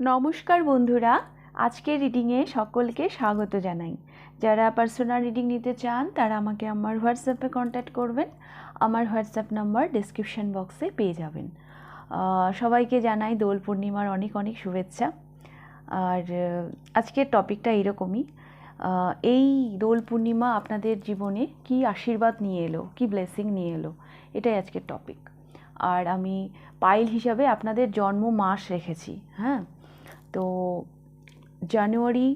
নমস্কার বন্ধুরা, আজকের রিডিংয়ে সকলকে স্বাগত জানাই। যারা পার্সোনাল রিডিং নিতে চান তারা আমাকে আমার হোয়াটসঅ্যাপে কন্ট্যাক্ট করবেন। আমার হোয়াটসঅ্যাপ নাম্বার ডেসক্রিপশন বক্সে পেয়ে যাবেন। সবাইকে জানাই দোল পূর্ণিমার অনেক অনেক শুভেচ্ছা। আর আজকের টপিকটা এরকমই, এই দোল পূর্ণিমা আপনাদের জীবনে কি আশীর্বাদ নিয়ে এলো, কি ব্লেসিং নিয়ে এলো, এটাই আজকের টপিক। আর আমি পাইল হিসাবে আপনাদের জন্ম মাস রেখেছি। হ্যাঁ, তো January,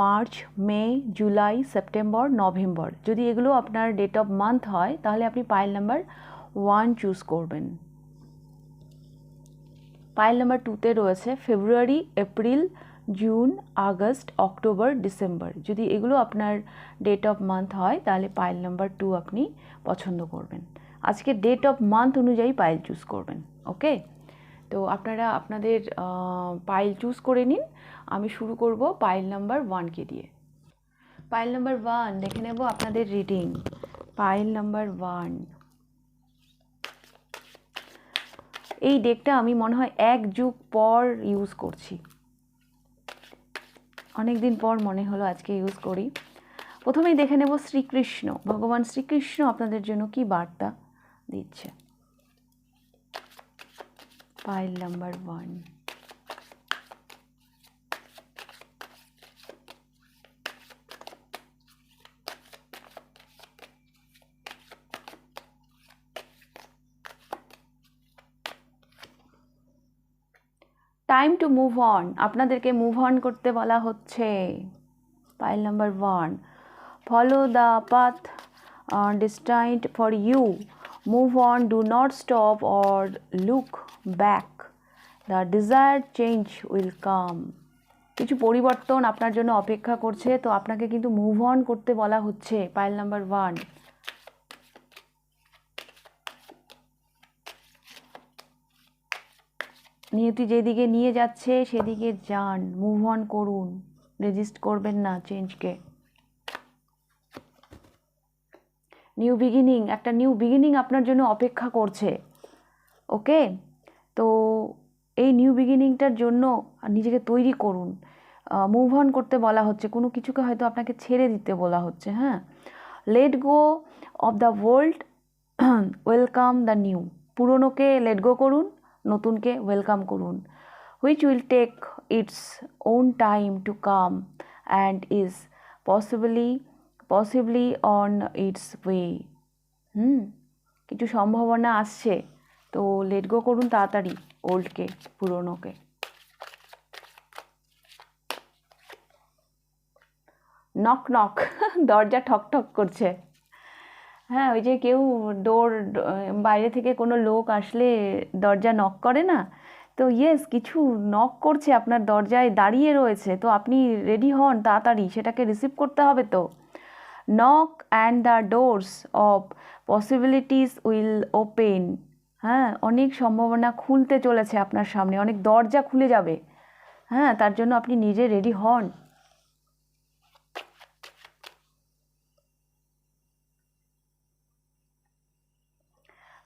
March, May, July, September, November, যদি এগুলো আপনার ডেট অফ মান্থ হয় তাহলে আপনি পাইল নাম্বার 1 চুজ করবেন। পাইল নাম্বার 2তে রয়েছে February, April, June, August, October, December. যদি এগুলো আপনার ডেট অফ মান্থ হয় তাহলে পাইল নাম্বার 2 আপনি পছন্দ করবেন। আজকে ডেট অফ মান্থ অনুযায়ী পাইল চুজ করবেন। ওকে, তো আপনারা আপনাদের পাইল চুজ করে নিন। আমি শুরু করব পাইল নাম্বার 1কে দিয়ে। পাইল নাম্বার 1 দেখে নেব আপনাদের রিডিং। পাইল নাম্বার 1, এই ডেকটা আমি মনে হয় 1 যুগ পর ইউজ করছি, অনেক দিন পর মনে হলো আজকে ইউজ করি। প্রথমেই দেখে নেব শ্রীকৃষ্ণ, ভগবান শ্রীকৃষ্ণ আপনাদের জন্য কি বার্তা দিচ্ছে। Pile number 1, time to move on, আপনাদেরকে মুভ অন করতে বলা হচ্ছে। Pile number 1, follow the path destined for you, move on, do not stop or look back, the desired change will come. কিছু পরিবর্তন আপনার জন্য অপেক্ষা করছে, তো আপনাকে কিন্তু মুভ অন করতে বলা হচ্ছে। পাইল নাম্বার 1, নিয়তি যেদিকে নিয়ে যাচ্ছে সেদিকে যান, মুভ অন করুন, রেজিস্ট করবেন না চেঞ্জকে। নিউ বিগিনিং, একটা নিউ বিগিনিং আপনার জন্য অপেক্ষা করছে। ওকে, তো এই নিউ বিগিনিংটার জন্য নিজেকে তৈরি করুন। মুভ অন করতে বলা হচ্ছে, কোনো কিছুকে হয়তো আপনাকে ছেড়ে দিতে বলা হচ্ছে। হ্যাঁ, let go of the old, welcome the new, পুরনোকে লেট গো করুন, নতুনকে ওয়েলকাম করুন। Which will take its own time to come and is possibly on its way. কিছু সম্ভাবনা আসছে, তো লেট গো করুন তাড়াতাড়ি ওল্ডকে, পুরনোকে। নক নক, দরজা ঠক ঠক করছে। হ্যাঁ, ওই যে কেউ বাইরে থেকে কোনো লোক আসলে দরজা নক করে না, তো ইয়েস, কিছু নক করছে, আপনার দরজায় দাঁড়িয়ে রয়েছে, তো আপনি রেডি হন তাড়াতাড়ি, সেটাকে রিসিভ করতে হবে। তো knock and the doors of possibilities will open. হ্যাঁ, অনেক সম্ভাবনা খুলতে চলেছে আপনার সামনে, অনেক দরজা খুলে যাবে। হ্যাঁ, তার জন্য আপনি নিজে রেডি হন।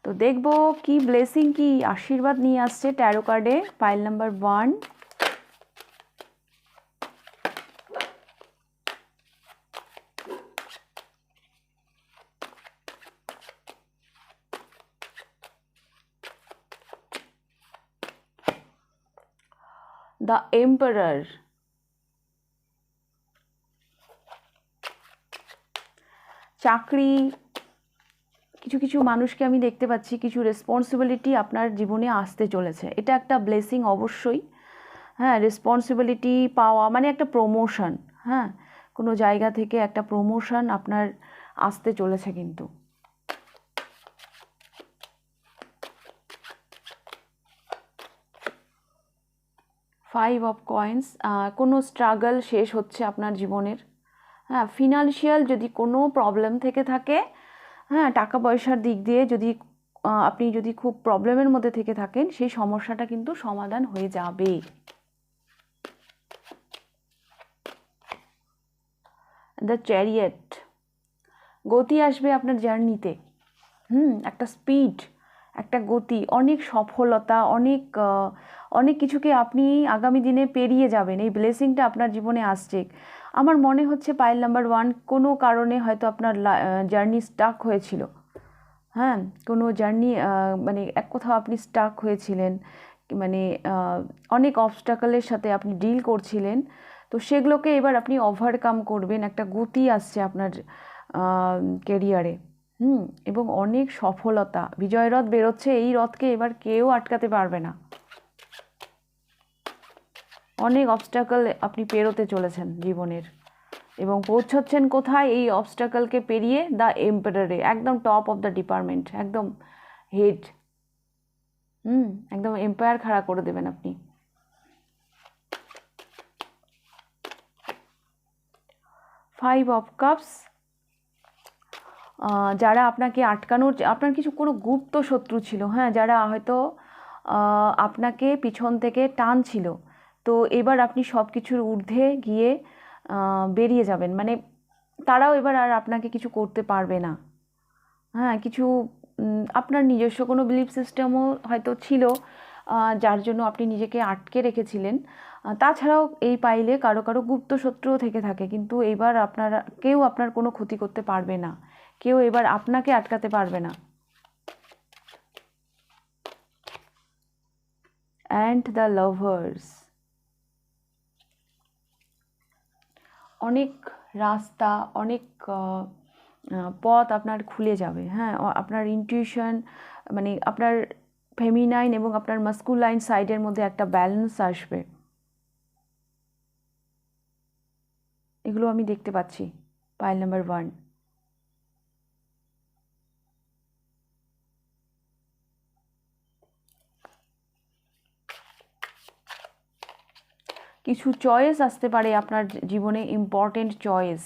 তো দেখব কি ব্লেসিং, কি আশীর্বাদ নিয়ে আসছে ট্যারো কার্ডে। Pile number 1, the emperor. চাকরি, কিছু কিছু মানুষকে আমি দেখতে পাচ্ছি, কিছু রেসপন্সিবিলিটি আপনার জীবনে আসতে চলেছে, এটা একটা ব্লেসিং অবশ্যই। হ্যাঁ, রেসপন্সিবিলিটি পাওয়া মানে একটা প্রমোশন। হ্যাঁ, কোনো জায়গা থেকে একটা প্রমোশন আপনার আসতে চলেছে কিন্তু। ফাইভ অফ কয়েন্স, কোনো স্ট্রাগল শেষ হচ্ছে আপনার জীবনের। হ্যাঁ, ফিনান্সিয়াল যদি কোনো প্রবলেম থেকে থাকে, হ্যাঁ, টাকা পয়সার দিক দিয়ে যদি আপনি যদি খুব প্রবলেমের মধ্যে থেকে থাকেন, সেই সমস্যাটা কিন্তু সমাধান হয়ে যাবে। দ্য চ্যারিয়েট, গতি আসবে আপনার জার্নিতে। একটা স্পিড, একটা গতি, অনেক সফলতা, অনেক কিছুকে আপনি আগামী দিনে পেরিয়ে যাবেন। এই ব্লেসিংটা আপনার জীবনে আসছে। আমার মনে হচ্ছে পাইল নাম্বার 1 কোনো কারণে হয়তো আপনার জার্নি স্টাক হয়েছিল। হ্যাঁ, কোনো জার্নি মানে এক কোথাও আপনি স্টাক হয়েছিলেন, মানে অনেক অবস্টাকলের সাথে আপনি ডিল করছিলেন। তো সেগুলোকে এবার আপনি ওভারকাম করবেন, একটা গতি আসছে আপনার কেরিয়ারে। এবং অনেক সফলতা, বিজয় রথ বেরোচ্ছে, এই রথকে এবার কেউ আটকাতে পারবে না। অনেক অবস্টাকল আপনি পেরোতে চলেছেন জীবনের, এবং পৌঁছচ্ছেন কোথায়? এই অবস্টাকলকে পেরিয়ে দ্য এম্পারারে, একদম টপ অফ দ্য ডিপার্টমেন্ট, একদম হেড। একদম এম্পায়ার খাড়া করে দেবেন আপনি। 5 অফ কাপস, যারা আপনাকে আটকানোর, আপনার কিছু কোনো গুপ্ত শত্রু ছিল, হ্যাঁ, যারা হয়তো আপনাকে পিছন থেকে টানছিল, তো এবার আপনি সব কিছুর ঊর্ধ্বে গিয়ে বেরিয়ে যাবেন। মানে তারাও এবার আর আপনাকে কিছু করতে পারবে না। হ্যাঁ, কিছু আপনার নিজস্ব কোনো বিলিফ সিস্টেমও হয়তো ছিল, যার জন্য আপনি নিজেকে আটকে রেখেছিলেন। তাছাড়াও এই পাইলে কারো কারো গুপ্ত শত্রুও থেকে থাকে, কিন্তু এবার আপনারা কেউ আপনার কোনো ক্ষতি করতে পারবে না, কেউ এবার আপনাকে আটকাতে পারবে না। অ্যান্ড দ্য লাভার্স, অনেক রাস্তা, অনেক পথ আপনার খুলে যাবে। হ্যাঁ, আপনার ইনটিউশন, মানে আপনার ফেমিনাইন এবং আপনার মাস্কুলাইন সাইডের মধ্যে একটা ব্যালেন্স আসবে, এগুলো আমি দেখতে পাচ্ছি পাইল নাম্বার 1। কিছু চয়েস আসতে পারে আপনার জীবনে, ইম্পর্টেন্ট চয়েস।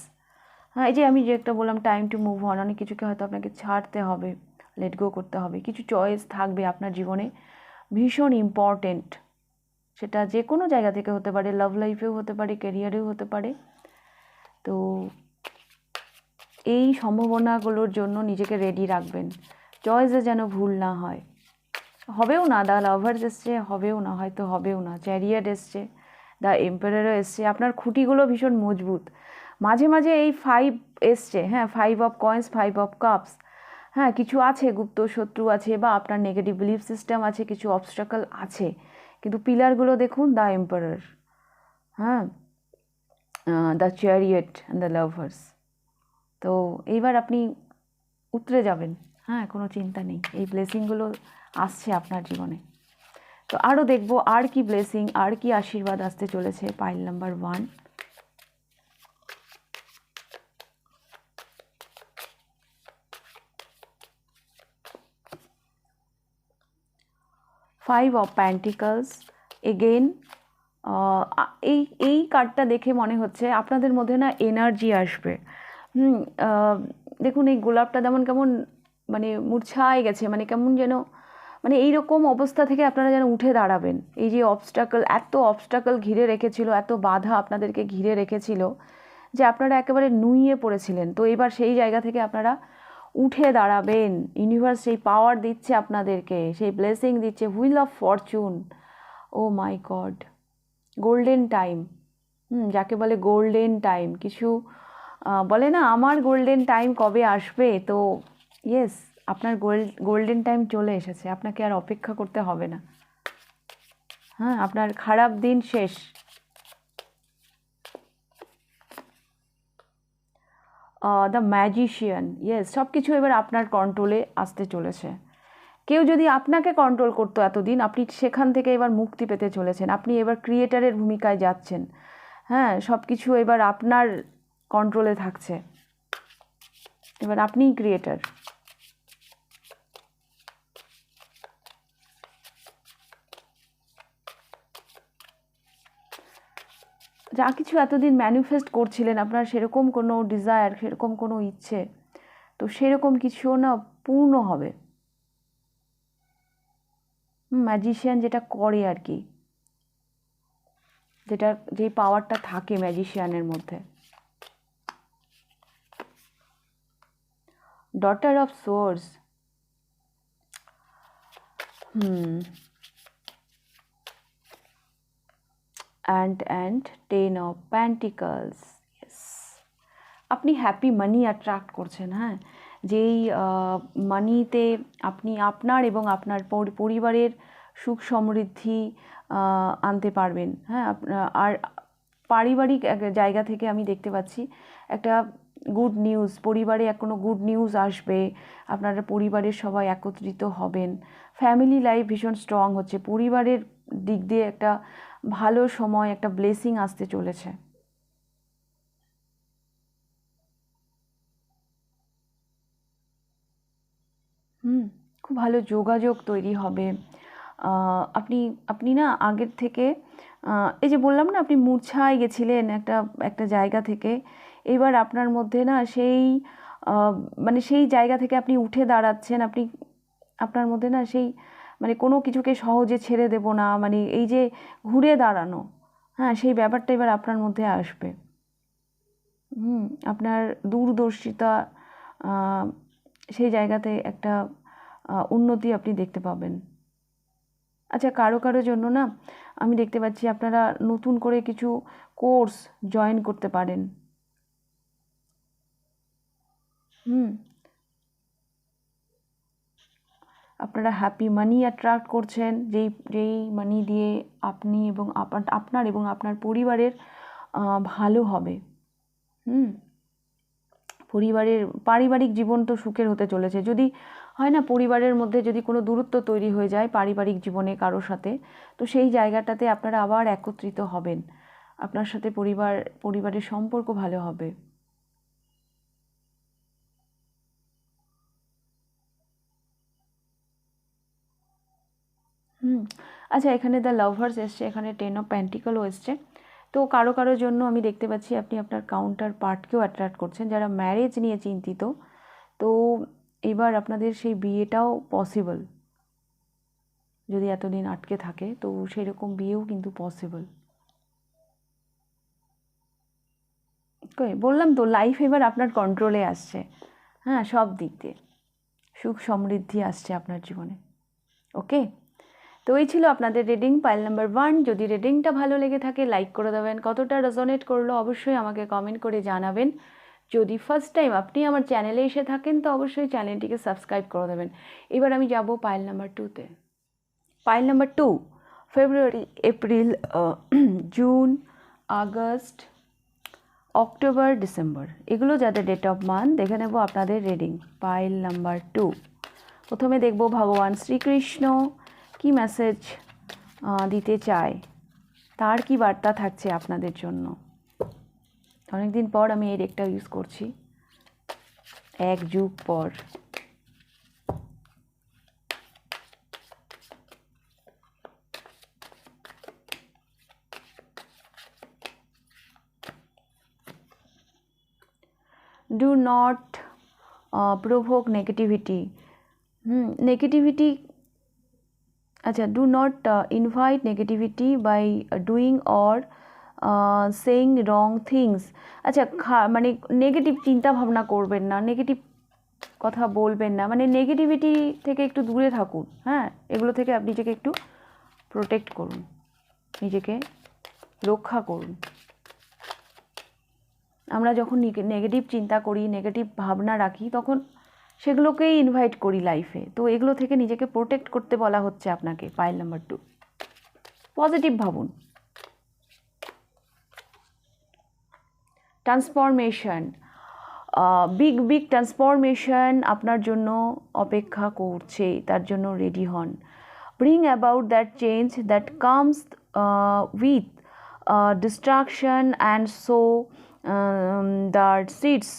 হ্যাঁ, এই যে আমি যে একটা বললাম টাইম টু মুভ অন, অনেক কিছুকে হয়তো আপনাকে ছাড়তে হবে, লেট গো করতে হবে। কিছু চয়েস থাকবে আপনার জীবনে, ভীষণ ইম্পর্টেন্ট। সেটা যে কোনো জায়গা থেকে হতে পারে, লাভ লাইফেও হতে পারে, ক্যারিয়ারেও হতে পারে। তো এই সম্ভাবনাগুলোর জন্য নিজেকে রেডি রাখবেন, চয়েসে যেন ভুল না হয়। হবেও না, দ্য লাভার্স এসছে, হবেও না, হয়তো হবেও না। চ্যারিয়ট এসছে, দ্য এম্পায়ারও এসছে, আপনার খুঁটিগুলো ভীষণ মজবুত। মাঝে মাঝে এই 5 এসছে, হ্যাঁ, 5 অফ কয়েন্স, 5 অফ কাপস। হ্যাঁ, কিছু আছে, গুপ্ত শত্রু আছে, বা আপনার নেগেটিভ বিলিফ সিস্টেম আছে, কিছু অবস্ট্রাকল আছে, কিন্তু পিলারগুলো দেখুন, দ্য এম্পায়ার, হ্যাঁ, the chariot and the lovers. তো এইবার আপনি উতরে যাবেন, হ্যাঁ, কোনো চিন্তা নেই, এই ব্লেসিংগুলো আসছে আপনার জীবনে। তো আরও দেখব আর কি ব্লেসিং, আর কি আশীর্বাদ আসতে চলেছে pile number 1। 5 of pentacles again. এই এই কার্ডটা দেখে মনে হচ্ছে আপনাদের মধ্যে না এনার্জি আসবে। দেখুন এই গোলাপটা যেমন কেমন মানে মূর্ছায় গেছে, মানে কেমন যেন, মানে এইরকম অবস্থা থেকে আপনারা যেন উঠে দাঁড়াবেন। এই যে এত অবস্টাকল ঘিরে রেখেছিল, এত বাধা আপনাদেরকে ঘিরে রেখেছিল, যে আপনারা একেবারে নুইয়ে পড়েছিলেন। তো এবার সেই জায়গা থেকে আপনারা উঠে দাঁড়াবেন। ইউনিভার্স সেই পাওয়ার দিচ্ছে আপনাদেরকে, সেই ব্লেসিং দিচ্ছে, wheel of fortune. Oh my god, golden time, যাকে বলে গোল্ডেন টাইম। কিছু বলে না, আমার গোল্ডেন টাইম কবে আসবে, তো ইয়েস, আপনার গোল্ডেন টাইম চলে এসেছে, আপনাকে আর অপেক্ষা করতে হবে না। হ্যাঁ, আপনার খারাপ দিন শেষ। দ্য ম্যাজিশিয়ান, ইয়েস, সব কিছু এবার আপনার কন্ট্রোলে আসতে চলেছে। কেউ যদি আপনাকে কন্ট্রোল করতো এতদিন, আপনি সেখান থেকে এবার মুক্তি পেতে চলেছেন। আপনি এবার ক্রিয়েটারের ভূমিকায় যাচ্ছেন। হ্যাঁ, সব কিছু এবার আপনার কন্ট্রোলে থাকছে, এবার আপনিই ক্রিয়েটার। যা কিছু এতদিন ম্যানিফেস্ট করছিলেন, আপনার সেরকম কোনো ডিজায়ার, সেরকম কোনো ইচ্ছে, তো সেরকম কিছু না পূর্ণ হবে। ম্যাজিশিয়ান যেটা করে আর কি, যেই পাওয়ারটা থাকে ম্যাজিশিয়ানের মধ্যে। Daughter of swords, and 10 of Pentacles. Yes, আপনি হ্যাপি মানি অ্যাট্রাক্ট করছেন। হ্যাঁ, যেই মানিতে আপনি আপনার এবং আপনার পরিবারের সুখ সমৃদ্ধি আনতে পারবেন। হ্যাঁ, আর পারিবারিক জায়গা থেকে আমি দেখতে পাচ্ছি একটা গুড নিউজ, পরিবারে কোনো গুড নিউজ আসবে, আপনারা পরিবারের সবাই একত্রিত হবেন, ফ্যামিলি লাইফ ভীষণ স্ট্রং হচ্ছে, পরিবারের দিক দিয়ে একটা ভালো সময়, একটা ব্লেসিং আসতে চলেছে। খুব ভালো যোগাযোগ তৈরি হবে। আপনি আপনি না আগের থেকে এই যে বললাম না, আপনি মূর্ছায় গেছিলেন একটা জায়গা থেকে, এবার আপনার মধ্যে না সেই মানে সেই জায়গা থেকে আপনি উঠে দাঁড়াচ্ছেন। আপনার মধ্যে না সেই মানে কোনো কিছুকে সহজে ছেড়ে দেব না, মানে এই যে ঘুরে দাঁড়ানো, হ্যাঁ, সেই ব্যাপারটা এবার আপনার মধ্যে আসবে। আপনার দূরদর্শিতা, সেই জায়গাতে একটা উন্নতি আপনি দেখতে পাবেন। আচ্ছা, কারো কারো জন্য না আমি দেখতে পাচ্ছি আপনারা নতুন করে কিছু কোর্স জয়েন করতে পারেন। আপনারা হ্যাপি মানি অ্যাট্রাক্ট করছেন, যেই মানি দিয়ে আপনি এবং আপনার এবং আপনার পরিবারের ভালো হবে। পারিবারিক জীবন তো সুখের হতে চলেছে। যদি হয় না, পরিবারের মধ্যে যদি কোনো দূরত্ব তৈরি হয়ে যায় পারিবারিক জীবনে কারোর সাথে, তো সেই জায়গাটাতে আপনারা আবার একত্রিত হবেন, আপনার সাথে পরিবারের সম্পর্ক ভালো হবে। আচ্ছা, এখানে দ্য লাভার্স এসছে, এখানে 10 অফ পেন্টিকলও এসছে। তো কারো কারোর জন্য আমি দেখতে পাচ্ছি আপনি আপনার কাউন্টার পার্টকেও অ্যাট্রাক্ট করছেন, যারা ম্যারেজ নিয়ে চিন্তিত। তো এবার আপনাদের সেই বিয়েটাও পসিবল, যদি এতদিন আটকে থাকে তো সেই রকম বিয়েও কিন্তু পসিবল। বললাম তো, লাইফ এবার আপনার কন্ট্রোলে আসছে। হ্যাঁ, সব দিক দিয়ে সুখ সমৃদ্ধি আসছে আপনার জীবনে। ওকে, তো এই ছিল আপনাদের রিডিং পাইল নাম্বার 1। যদি রিডিংটা ভালো লেগে থাকে লাইক করে দেবেন, কতটা রেজোনেট করলো অবশ্যই আমাকে কমেন্ট করে জানাবেন। যদি ফার্স্ট টাইম আপনি আমার চ্যানেলে এসে থাকেন তো অবশ্যই চ্যানেলটিকে সাবস্ক্রাইব করে দেবেন। এবার আমি যাব পাইল নাম্বার 2তে। Pile number 2, February, April, June, August, October, December, এগুলো যাদের ডেট অফ মান্থ দেখে নেব আপনাদের রিডিং। পাইল নাম্বার 2, প্রথমে দেখব ভগবান শ্রীকৃষ্ণ কি মেসেজ দিতে চায়, তার কি বার্তা থাকছে আপনাদের জন্য। অনেকদিন পর আমি এই ডেকটা ইউজ করছি, এক যুগ পর। Do not provoke negativity. Negativity, আচ্ছা, do not invite negativity by doing or saying wrong things. আচ্ছা, মানে নেগেটিভ চিন্তা ভাবনা করবেন না, নেগেটিভ কথা বলবেন না, মানে নেগেটিভিটি থেকে একটু দূরে থাকুন। হ্যাঁ, এগুলো থেকে আপনি নিজেকে একটু প্রোটেক্ট করুন, নিজেকে রক্ষা করুন। আমরা যখন নেগেটিভ চিন্তা করি, নেগেটিভ ভাবনা রাখি, তখন সেগুলোকেই ইনভাইট করি লাইফে। তো এগুলো থেকে নিজেকে প্রোটেক্ট করতে বলা হচ্ছে আপনাকে। পাইল নাম্বার 2, পজিটিভ ভাবুন। ট্রান্সফরমেশন, বিগ ট্রান্সফরমেশন আপনার জন্য অপেক্ষা করছে, তার জন্য রেডি হন। Bring about that change that comes with destruction and so the seeds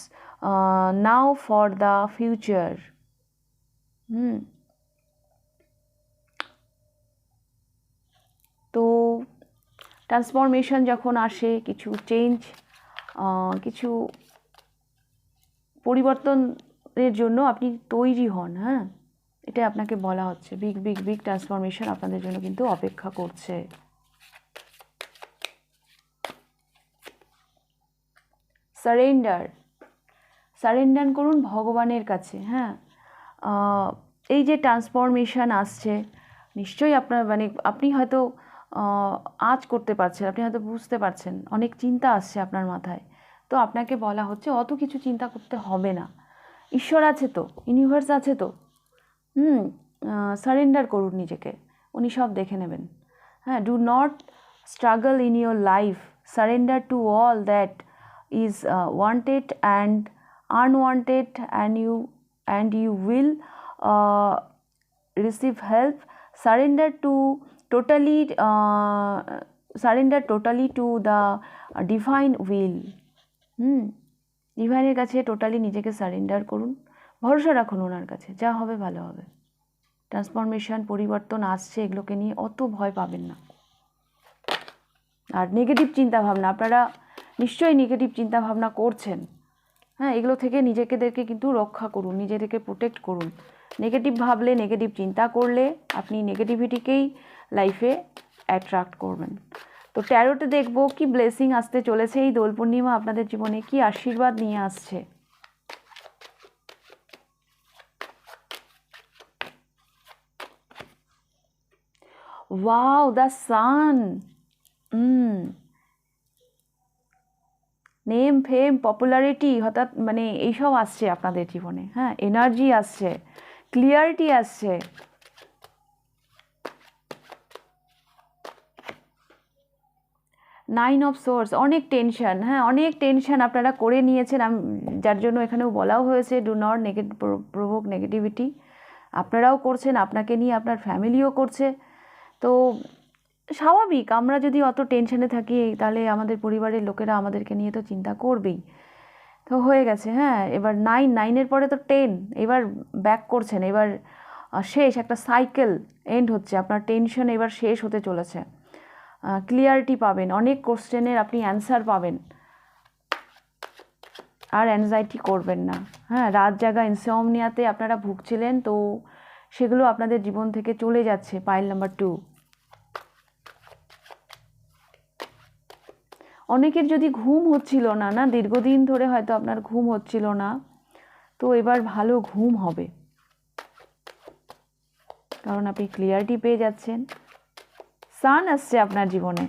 now for the future. তো ট্রান্সফরমেশন যখন আসে, কিছু চেঞ্জ, কিছু পরিবর্তনের জন্য আপনি তৈরি হন। হ্যাঁ, এটা আপনাকে বলা হচ্ছে, বিগ ট্রান্সফরমেশন আপনাদের জন্য কিন্তু অপেক্ষা করছে। সারেন্ডার করুন ভগবানের কাছে। হ্যাঁ, এই যে ট্রান্সফরমেশন আসছে, নিশ্চয়ই আপনার মানে আপনি হয়তো আজ করতে পারছেন, আপনি হয়তো বুঝতে পারছেন অনেক চিন্তা আসছে আপনার মাথায়, তো আপনাকে বলা হচ্ছে অত কিছু চিন্তা করতে হবে না, ঈশ্বর আছে তো, ইউনিভার্স আছে তো। সারেন্ডার করুন নিজেকে, উনি সব দেখে নেবেন। হ্যাঁ, do not struggle in your life, surrender to all that is wanted and unwanted and you will receive help. Surrender to totally surrender totally to the divine will. ডিভাইনের কাছে টোটালি নিজেকে সারেন্ডার করুন, ভরসা রাখুন ওনার কাছে, যা হবে ভালো হবে। ট্রান্সফরমেশন, পরিবর্তন আসছে, এগুলোকে নিয়ে অত ভয় পাবেন না। আর নেগেটিভ চিন্তাভাবনা, আপনারা নিশ্চয়ই নেগেটিভ চিন্তাভাবনা করছেন, হ্যাঁ, এগুলো থেকে নিজেদেরকে কিন্তু রক্ষা করুন, নিজেদেরকে প্রোটেক্ট করুন। নেগেটিভ ভাবলে, নেগেটিভ চিন্তা করলে আপনি নেগেটিভিটিকেই লাইফে অ্যাট্রাক্ট করবেন। তো ট্যারোতে দেখবো কি ব্লেসিং আসতে চলেছে এই দোল পূর্ণিমা, আপনাদের জীবনে কি আশীর্বাদ নিয়ে আসছে। Wow, the sun. Name, fame, popularity হঠাৎ মানে এইসব আসছে আপনাদের জীবনে। হ্যাঁ, এনার্জি আসছে, ক্লিয়ারিটি আসছে। নাইন অফ সোর্স, অনেক টেনশন, হ্যাঁ অনেক টেনশন আপনারা করে নিয়েছেন, যার জন্য এখানেও বলাও হয়েছে ডু নট প্রভোক নেগেটিভিটি। আপনারাও করছেন, আপনাকে নিয়ে আপনার ফ্যামিলিও করছে। তো স্বাভাবিক, আমরা যদি অত টেনশনে থাকি তাহলে আমাদের পরিবারের লোকেরা আমাদেরকে নিয়ে তো চিন্তা করবেই। তো হয়ে গেছে, হ্যাঁ, এবার নাইনের পরে তো 10, এবার ব্যাক করছেন, এবার শেষ, একটা সাইকেল এন্ড হচ্ছে, আপনার টেনশন এবার শেষ হতে চলেছে। ক্লিয়ারিটি পাবেন, অনেক কোশ্চেনের আপনি অ্যান্সার পাবেন, আর অ্যাংজাইটি করবেন না। হ্যাঁ, রাত জাগা ইনসমনিয়াতে আপনারা ভুগছিলেন, তো সেগুলো আপনাদের জীবন থেকে চলে যাচ্ছে। পাইল নাম্বার 2, অনেকের যদি ঘুম হচ্ছিল না দীর্ঘদিন ধরে হয়তো আপনার ঘুম হচ্ছিল না, তো এবার ভালো ঘুম হবে, কারণ আপনি ক্লিয়ারিটি পেয়ে যাচ্ছেন। সান আসছে আপনার জীবনে।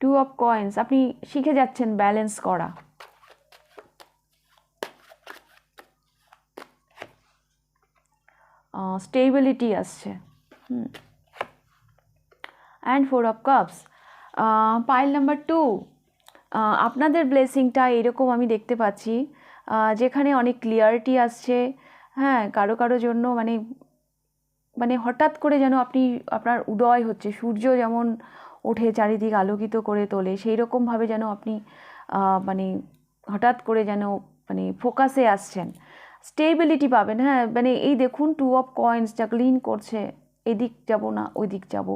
2 অফ কয়েন্স, আপনি শিখে যাচ্ছেন ব্যালেন্স করা। স্টেবিলিটি আসছে। And 4 of cups. Pile number 2, আপনাদের ব্লেসিংটা এরকম আমি দেখতে পাচ্ছি, যেখানে অনেক ক্লিয়ারিটি আসছে। হ্যাঁ, কারো জন্য মানে হঠাৎ করে যেন আপনার উদয় হচ্ছে, সূর্য যেমন ওঠে চারিদিক আলোকিত করে তোলে, সেই রকমভাবে যেন আপনি মানে হঠাৎ করে যেন মানে ফোকাসে আসছেন, স্টেবিলিটি পাবেন। হ্যাঁ, মানে এই দেখুন 2 অফ কয়েন্স যা ক্লিন করছে, এদিক যাব না ওই দিক যাব,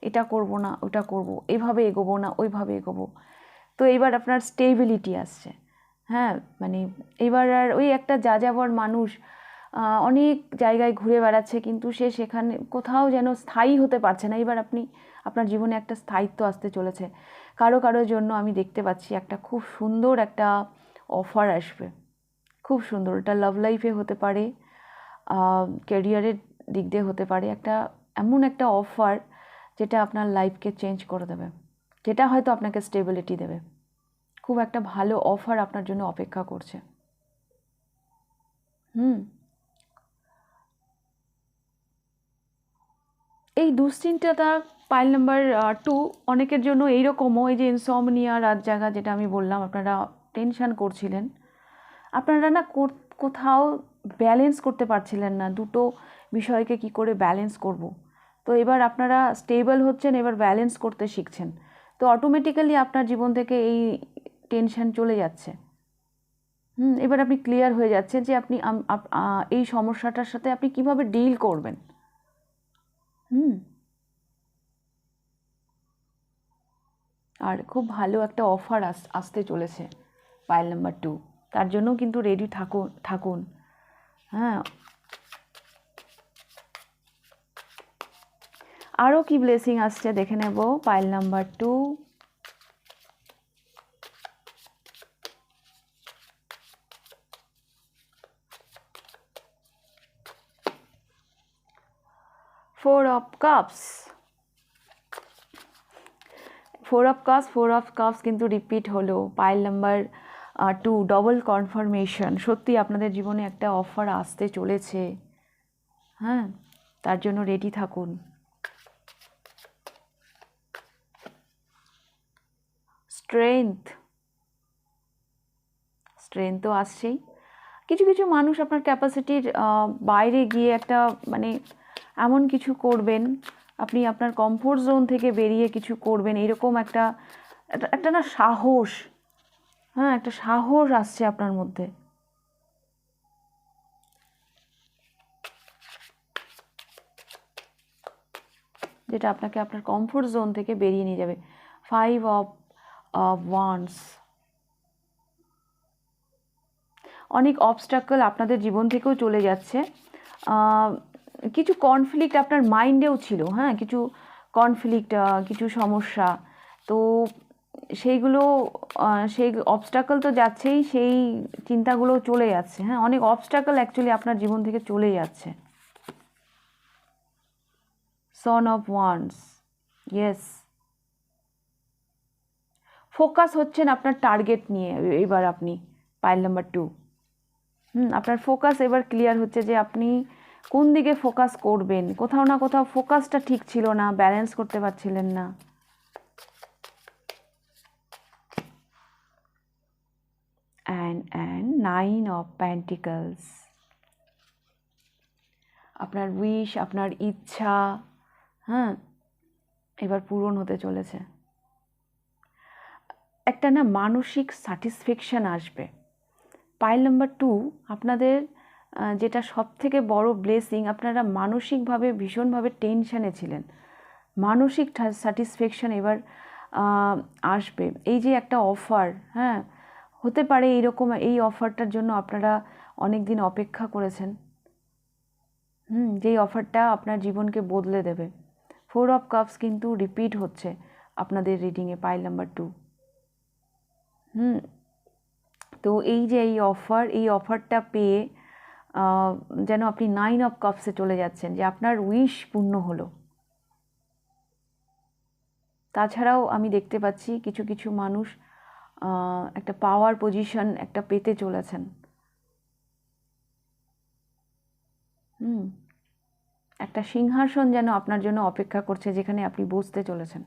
এটা করব না ওটা করব, এভাবে এগোবো না ওইভাবে এগোবো। তো এইবার আপনার স্টেবিলিটি আসছে। হ্যাঁ, মানে এবার আর ওই একটা যাযাবর মানুষ অনেক জায়গায় ঘুরে বেড়াচ্ছে, কিন্তু সে সেখানে কোথাও যেন স্থায়ী হতে পারছে না। এবার আপনার জীবনে একটা স্থায়িত্ব আসতে চলেছে। কারোর জন্য আমি দেখতে পাচ্ছি একটা খুব সুন্দর একটা অফার আসবে, খুব সুন্দর। এটা লাভ লাইফে হতে পারে, ক্যারিয়ারের দিক দিয়ে হতে পারে, এমন একটা অফার যেটা আপনার লাইফকে চেঞ্জ করে দেবে, যেটা হয়তো আপনাকে স্টেবিলিটি দেবে। খুব একটা ভালো অফার আপনার জন্য অপেক্ষা করছে। এই দুশ্চিন্তাটা পাইল নাম্বার 2 অনেকের জন্য এইরকমও, এই যে ইনসমনিয়া, রাত জাগা, যেটা আমি বললাম, আপনারা টেনশন করছিলেন, আপনারা না কোথাও ব্যালেন্স করতে পারছিলেন না, দুটো বিষয়কে কি করে ব্যালেন্স করব। তো এবার আপনারা স্টেবল হচ্ছেন, এবার ব্যালেন্স করতে শিখছেন, তো অটোমেটিক্যালি আপনার জীবন থেকে এই টেনশন চলে যাচ্ছে। এবার আপনি ক্লিয়ার হয়ে যাচ্ছেন যে আপনি এই সমস্যাটার সাথে আপনি কিভাবে ডিল করবেন। আর খুব ভালো একটা অফার আসতে চলেছে পাইল নাম্বার 2, তার জন্য কিন্তু রেডি থাকুন। হ্যাঁ, আরও কি ব্লেসিং আসছে দেখে নেব। Pile number 2, 4 of cups, 4 of cups কিন্তু রিপিট হলো। Pile number 2 double confirmation. সত্যি আপনাদের জীবনে একটা অফার আসতে চলেছে, হ্যাঁ, তার জন্য রেডি থাকুন। স্ট্রেংথ তো আসছেই। কিছু কিছু মানুষ আপনার ক্যাপাসিটির বাইরে গিয়ে একটা মানে এমন কিছু করবেন, আপনি আপনার কমফোর্ট জোন থেকে বেরিয়ে কিছু করবেন, এরকম একটা একটা না সাহস, হ্যাঁ, একটা সাহস আসছে আপনার মধ্যে। যেটা আপনাকে আপনার কমফোর্ট জোন থেকে বেরিয়ে নিয়ে যাবে। 5 of wands, অনেক অবস্ট্রাকল আপনাদের জীবন থেকেও চলে যাচ্ছে। কিছু কনফ্লিক্ট আপনার মাইন্ডেও ছিল, হ্যাঁ, কিছু কনফ্লিক্ট, কিছু সমস্যা, তো সেইগুলো সেই অবস্ট্রাকল তো যাচ্ছেই, সেই চিন্তাগুলো চলে যাচ্ছে, হ্যাঁ, অনেক অবস্ট্রাকল অ্যাকচুয়ালি আপনার জীবন থেকে চলে যাচ্ছে। Son of wands, yes, focus হচ্ছেন আপনার টার্গেট নিয়ে এবার আপনি। পাইল নাম্বার 2, আপনার ফোকাস এবার ক্লিয়ার হচ্ছে যে আপনি কোন দিকে ফোকাস করবেন। কোথাও না কোথাও ফোকাসটা ঠিক ছিল না, ব্যালেন্স করতে পারছিলেন না। অ্যান্ড 9 of Pentacles, আপনার উইশ, আপনার ইচ্ছা, হ্যাঁ, এবার পূরণ হতে চলেছে। একটা না মানসিক স্যাটিসফ্যাকশান আসবে। পাইল নাম্বার 2 আপনাদের যেটা সব থেকে বড় ব্লেসিং, আপনারা মানসিকভাবে ভীষণভাবে টেনশানে ছিলেন, মানসিক স্যাটিসফ্যাকশান এবার আসবে। এই যে একটা অফার, হ্যাঁ, হতে পারে এইরকম, এই অফারটার জন্য আপনারা অনেক দিন অপেক্ষা করেছেন, যেই অফারটা আপনার জীবনকে বদলে দেবে। 4 of Cups কিন্তু রিপিট হচ্ছে আপনাদের রিডিংয়ে, পাইল নাম্বার 2। তো এই যে এই অফারটা পেয়ে যেন আপনি 9 of Cups-এ চলে যাচ্ছেন, যে আপনার উইশ পূর্ণ হলো। তাছাড়াও আমি দেখতে পাচ্ছি কিছু কিছু মানুষ একটা পাওয়ার পজিশন একটা পেতে চলেছেন, একটা সিংহাসন যেন আপনার জন্য অপেক্ষা করছে, যেখানে আপনি বসতে চলেছেন।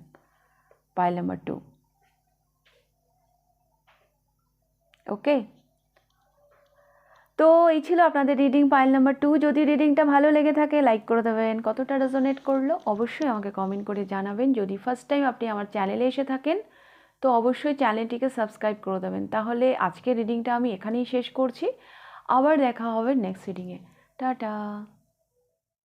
পাইল নাম্বার 2, ওকে। তো এই ছিল আপনাদের রিডিং পাইল নাম্বার 2। যদি রিডিংটা ভালো লেগে থাকে লাইক করে দেবেন, কতটা রেজোনেট করলো অবশ্যই আমাকে কমেন্ট করে জানাবেন। যদি ফার্স্ট টাইম আপনি আমার চ্যানেলে এসে থাকেন তো অবশ্যই চ্যানেলটিকে সাবস্ক্রাইব করে দেবেন। তাহলে আজকের রিডিংটা আমি এখানেই শেষ করছি, আবার দেখা হবে নেক্সট রিডিংয়ে। টাটা।